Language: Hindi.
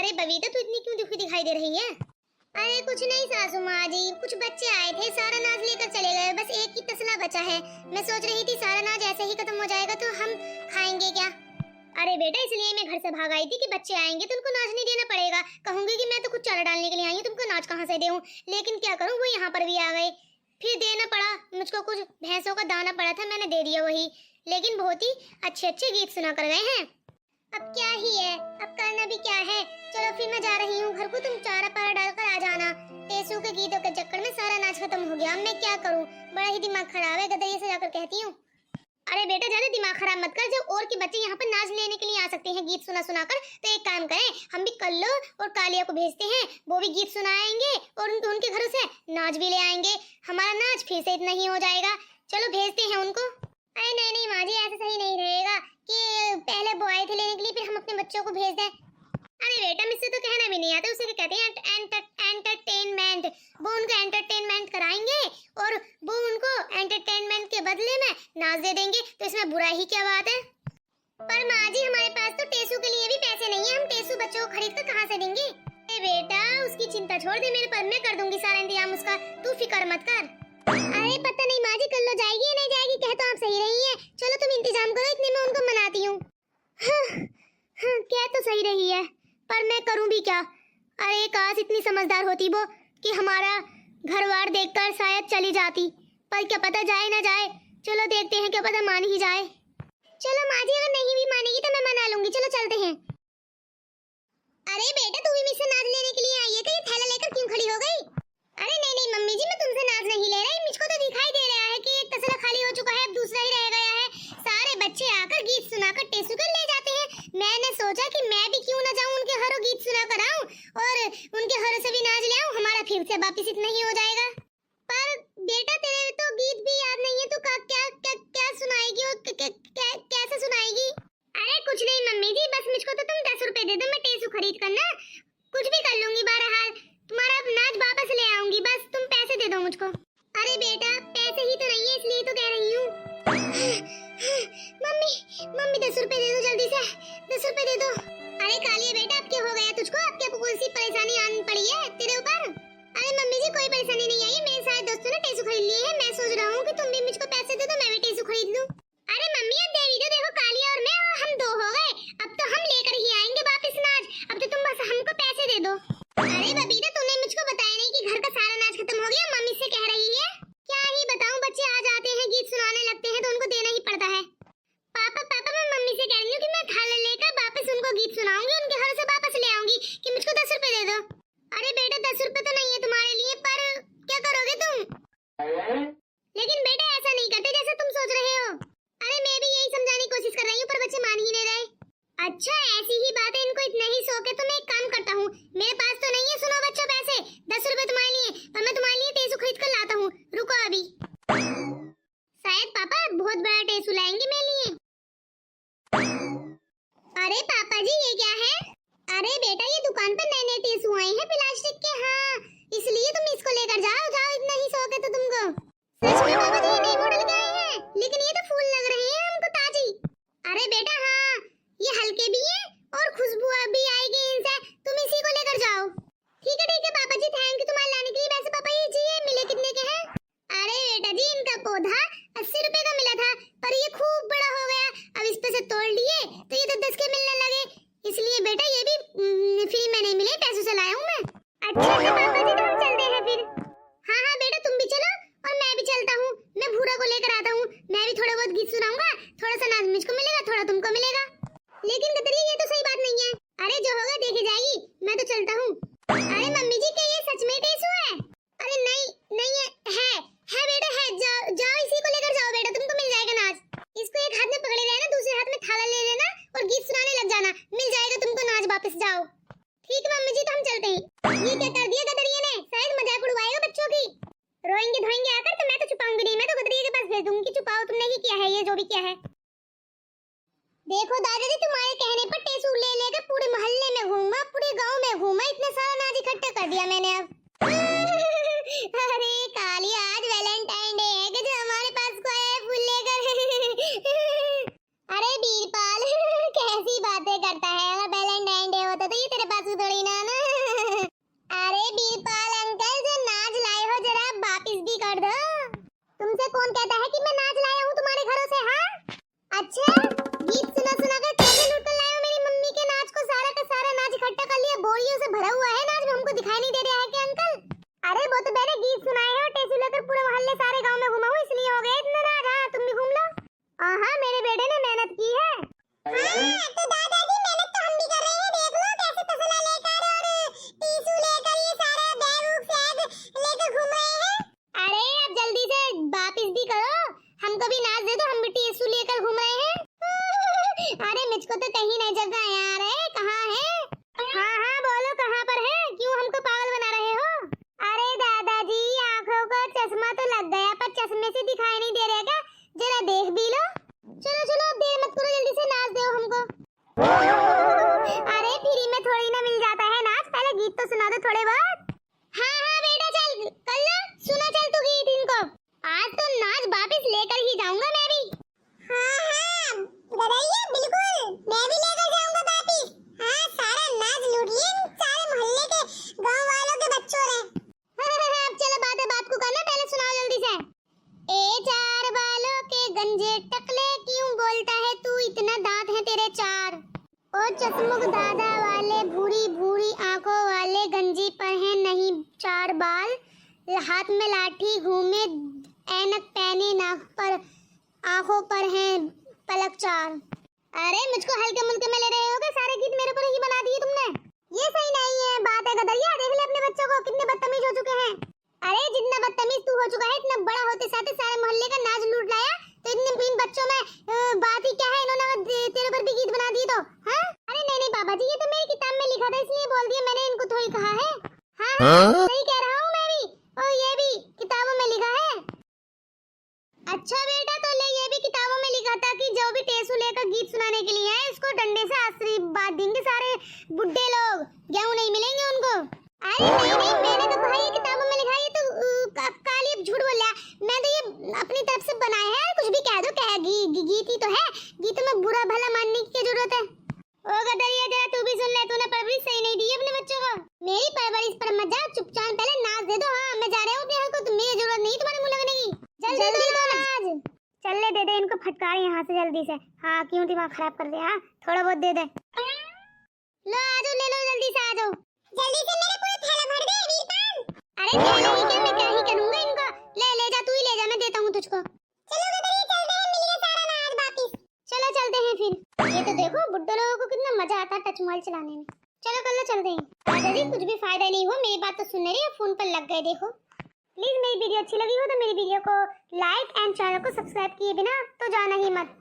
अरे बबीता तू इतनी क्यों दुखी दिखाई दे रही है? अरे कुछ नहीं सासू माँ जी, कुछ बच्चे आए थे, सारा नाज लेकर चले गए, बस एक ही तसला बचा है। मैं सोच रही थी सारा नाज ऐसे ही खत्म हो जाएगा तो हम खाएंगे क्या। अरे बेटा इसलिए मैं घर से भाग आई थी कि बच्चे आएंगे तो उनको नाज नहीं देना पड़ेगा। कहूंगी कि मैं तो कुछ चारा डालने के लिए आई हूँ, तुमको नाज कहाँ से दूं। लेकिन क्या करूँ, वो यहाँ पर भी आ गए, फिर देना पड़ा। मुझको कुछ भैंसों का दाना पड़ा था, मैंने दे दिया वही। लेकिन बहुत ही अच्छे अच्छे गीत सुना कर गए हैं। अब क्या ही है, अब करना भी क्या है। चलो फिर मैं जा रही हूँ घर को, तुम चारा पारा डालकर आ जाना। टेसू के गीतों के चक्कर में सारा नाच खत्म हो गया। अब मैं क्या करूँ, बड़ा ही दिमाग खराब है, गदरिये से जाकर कहती हूँ। अरे बेटा ज्यादा दिमाग खराब मत कर, जब और के बच्चे यहाँ पर नाच लेने के लिए आ सकते हैं गीत सुना सुना कर, तो एक काम करें, हम भी कल्लो और कालिया को भेजते हैं, वो भी गीत सुनाएंगे और उनके घरों से नाच भी ले आएंगे। हमारा नाच फिर से इतना ही हो जाएगा। चलो भेजते हैं उनको। अरे नहीं नहीं माँ जी, ऐसा सही नहीं रहेगा कि पहले वो आए थे लेने के लिए फिर हम अपने बच्चों को भेज दें। अरे बेटा मुझसे तो कहना भी नहीं आता, उसे क्या कहते हैं एंटरटेनमेंट। वो उनको एंटरटेनमेंट कराएंगे और वो उनको एंटरटेनमेंट के बदले में नाच दे देंगे, तो इसमें बुरा ही क्या बात है। पर माँ जी हमारे पास तो टेसू के लिए भी पैसे नहीं है, हम टेसू बच्चों को खरीद कर कहाँ से देंगे। अरे बेटा उसकी चिंता छोड़ दे, मेरे पर मैं कर दूंगी सारा इंतजाम उसका, तू फिक्र मत कर। अरे पता नहीं माँ जी कल लो जाएगी या नहीं जाएगी, कह तो आप सही रही है। चलो तुम इंतजाम करो, इतने में उनको मनाती हूँ। कह तो सही रही है पर मैं करूं भी क्या। अरे काश इतनी समझदार होती वो कि हमारा घरवार देखकर शायद चली जाती, पर क्या पता जाए ना जाए। चलो देखते हैं, क्या पता मान ही जाए। चलो माँ जी अगर नहीं भी मानेगी तो मैं मना लूंगी, चलो चलते हैं। अरे बेटा तू भी मुझसे नाज लेने के लिए आई है, तो ये थैला लेकर क्यों खड़ी हो गई? अरे नहीं नहीं मम्मी जी, मैं तुमसे नाज नहीं ले रही, मुझको तो दिखाई दे रहा है कि एक तसला खाली हो चुका है, अब दूसरा ही रह गया है। सारे बच्चे आकर गीत सुनाकर टेसू कर ले जाते हैं। मैंने सोचा कि मैं भी क्यों ना जाऊं उनके घरों गीत सुना कर आऊं और उनके घरों से भी नाच ले आऊं, हमारा फिर से वापस इतना ही हो जाएगा। पर बेटा तेरे तो गीत भी याद नहीं है, तू क्या क्या क्या, क्या सुनाएगी और कैसे सुनाएगी? अरे कुछ नहीं मम्मी जी, बस मुझको तो तुम 10 रुपए दे दो, मैं टेसू खरीद कर ना कुछ भी कर लूंगी, बहरहाल तुम्हारा नाच वापस ले आऊंगी, बस तुम पैसे दे दो मुझको। अरे बेटा पैसे ही तो नहीं है इसलिए तो कह रही हूँ। मम्मी मम्मी 10 रुपए दे दो, जल्दी से 10 रुपए दे दो। अरे कालिया बेटा अब क्या हो गया तुझको, अब क्या कौन सी परेशानी आन पड़ी है तेरे ऊपर? अरे मम्मी जी कोई परेशानी नहीं आई, मेरे सारे दोस्तों ने टेसू खरीद लिए है, मैं सोच रहा हूँ कि तुम भी मुझको पैसे दे दो, मैं भी टेसू खरीद लूं। अरे मम्मी अब देवी तो देखो, कालिया और मैं हम 2 हो गए, अब तो हम लेकर ही आएंगे वापस नाच, अब तो तुम बस हमको पैसे दे दो। अरे बबीता तुमने मुझको बताया नहीं कि घर का सारा नाच खत्म हो गया, मम्मी से कह रही है। क्या ही बताऊं, बच्चे आ जाते हैं गीत सुनाने लगते हैं तो उनको देना ही पड़ता है। पापा पापा मैं मम्मी से कह रही हूँ कि मैं थाला लेकर वापस उनको गीत सुनाऊंगी, उनके घर से वापस ले आऊंगी, कि मुझको 10 रुपए दे दो। अरे बेटा 10 रुपए तो नहीं है तुम्हारे लिए, पर क्या करोगे तुम? लेकिन बेटा ऐसा नहीं करते जैसा तुम सोच रहे हो। अरे मैं भी यही समझाने की कोशिश कर रही हूँ पर बच्चे मान ही नहीं रहे। अच्छा ऐसी ही बात है, इनको इतना ही शौक है तो मैं एक काम करता हूँ, मेरे पास तो नहीं है, सुनो बच्चों पैसे 10 रुपए तुम्हारे लिए, पर मैं तुम्हारे लिए टेसू खरीद कर लाता हूँ, रुको अभी। शायद पापा बहुत बड़ा टेसू लाएंगे मेरे लिए। अरे पापा जी ये क्या है? अरे बेटा ये दुकान पर नए नए टेसू आए हैं प्लास्टिक के, हाँ इसलिए तुम इसको लेकर जाओ, इतना ही शौक है तो तुमको। सच में पापा जी नई मॉडल के आए हैं, लेकिन ये तो फूल लग रहे हैं हमको ताजी। अरे बेटा हाँ ये हल्के भी हैं और खुशबू भी आएगी इनसे, तुम इसी को लेकर जाओ। ठीक है पापा जी, थैंक यू तुम्हारे लाने के लिए। वैसे पापा ये मिले कितने के हैं? अरे बेटा जी इनका पौधा 80 रुपए का मिला था, पर ये खूब बड़ा हो गया, अब इस पे से तोड़ लिए तो ये तो 10 के मिलने लगे, इसलिए बेटा ये भी फ्री में नहीं मिले, पैसों से लाया हूँ मैं। अच्छा पापा जी तो हम चलते हैं फिर। हाँ बेटा तुम भी चलो और मैं भी चलता हूँ, मैं भूरा को लेकर आता हूँ, मैं भी थोड़ा बहुत गीत सुनाऊंगा, थोड़ा सा नाच मुझको मिलेगा, थोड़ा तुमको मिलेगा। लेकिन गदरिया ये तो सही बात नहीं है। अरे जो होगा देखी जाएगी, मैं तो चलता हूँ। अरे मम्मी जी क्या ये सच में टेसू है? अरे नहीं नहीं है बेटा है, जाओ इसी को लेकर जाओ बेटा, तुमको मिल जाएगा नाच। इसको एक हाथ में पकड़े रहना, दूसरे हाथ में थाला ले लेना और गीत सुनाने लग जाना, मिल जाएगा तुमको नाच, वापस जाओ। ठीक है मम्मी जी तो हम चलते हैं। ये क्या कर दिया गदरिया ने, शायद मजाक उड़वाएगा बच्चों की। रोएंगे धोएंगे आकर तो मैं तो छुपाऊंगी नहीं, मैं तो गदरिया के पास भेज दूंगी कि छुपाओ तुमने ही किया है ये जो भी किया है। देखो दादाजी तुम्हारे कहने पर टेसू ले लेकर पूरे मोहल्ले में घूमा, पूरे गांव में घूमा, इतना सारा नाच इकट्ठा कर दिया मैंने अब। अरे काली आज वैलेंटाइन डे है कि जो हमारे पास को आया फूल लेकर। अरे बीरपाल कैसी बातें करता है, अगर वैलेंटाइन डे होता तो ये तेरे पास थोड़ी अरे मुझको तो कहीं नहीं चल रहा यार। कहाँ है? हाँ बोलो कहाँ पर है? क्यों हमको पागल बना रहे हो? अरे दादाजी आंखों का चश्मा तो लग गया पर चश्मे से दिखाई नहीं दे रहा क्या? जरा देख भी लो। चलो अब देर मत करो, जल्दी से नाच दो हमको। अरे फ्री में थोड़ी ना मिल जाता है नाच, पहले गीत तो सुना दो थोड़े बहुत। हाँ बेटा चल कर लो, सुना चल तू गीत इनको। आज तो नाच वापस लेकर ही जाऊंगा मैं भी। हाँ गदरिया बिल्कुल, मैं भी लेकर जाऊंगा वापस। हाँ सारा नाच लूटिए सारे मोहल्ले के गांव वालों के बच्चों ने। अब चलो बात को करना, पहले सुनाओ जल्दी से। ए चार बालों के गंजे टकले क्यों बोलता है तू, इतना दांत है तेरे चार। ओ चश्मुख दादा वाले भूरी भूरी आंखों वाले, गंजी पर है नहीं चार बाल, हाथ में लाठी घूमे ऐनक पहने, नाक पर आंखों पर है पलक चार। अरे मुझको हल्के मुल्के में ले रहे हो क्या? सारे गीत मेरे पर ही बना दिए तुमने, ये सही नहीं है बात है गदरिया। देख ले अपने बच्चों को कितने बदतमीज हो चुके हैं। अरे जितना बदतमीज तू हो चुका है, इतना बड़ा होते साथ सारे मोहल्ले का नाच लूट लाया, तो इतने इन बच्चों में बात ही क्या है? इन्होंने तेरे पर भी गीत बना दिए तो। हाँ अरे नहीं बाबा जी, ये तो मेरी किताब में लिखा था इसलिए बोल दिया मैंने, इनको थोड़ी कहा है। हाँ सही कह रहा हूँ मैं भी, और ये भी किताबों में लिखा है। अच्छा बेटा तो ले, ये भी किताबों में लिखा था कि जो भी टेसू लेकर गीत सुनाने के लिए है इसको डंडे से आशीर्वाद देंगे सारे बुड्ढे लोग, गेहूं नहीं मिलेंगे उनको। अरे नहीं मैंने तो भाई ये किताबों में लिखा है, ये तो काली झूठ बोल रहा। मैं तो ये अपनी तरफ से बनाया है, कुछ भी कह दो, कह गीत ही तो है, गीत में बुरा भला मानने की क्या जरूरत है? ओ गदरिया जरा तू भी सुन ले, तूने परवरिश सही नहीं दी अपने बच्चों को। मेरी परवरिश पर मत जा, चुपचाप पहले नाच दे दो। हाँ मैं जा रहा हूँ अपने हल को, मेरी जरूरत नहीं तुम्हारे मुंह लगने की। जल्दी दो नाच, चल ले दे इनको फटकार यहाँ से जल्दी से। हाँ क्यों दिमाग खराब कर दिया? थोड़ा बहुत दे दे। लो आ जाओ, ले लो जल्दी से आ जाओ। जल्दी से मेरा पूरा थैला भर दे वीरपाल। अरे थैला ही क्या, मैं क्या ही करूंगा इनको। ले जा तू ही ले जा, मैं देता हूँ तुझको। चलो गदरिया चलते हैं, मिल गया सारा नाच वापस। चलो चलते हैं फिर। ये तो देखो बुड्ढे लोगों को कितना मजा आता है टच मोबाइल चलाने में। चलो कल चलते हैं। दादाजी कुछ भी फायदा नहीं हुआ, मेरी बात तो सुन रही है, फोन पर लग गए। देखो प्लीज मेरी वीडियो अच्छी लगी हो तो मेरी वीडियो को लाइक एंड चैनल को सब्सक्राइब किए बिना तो जाना ही मत।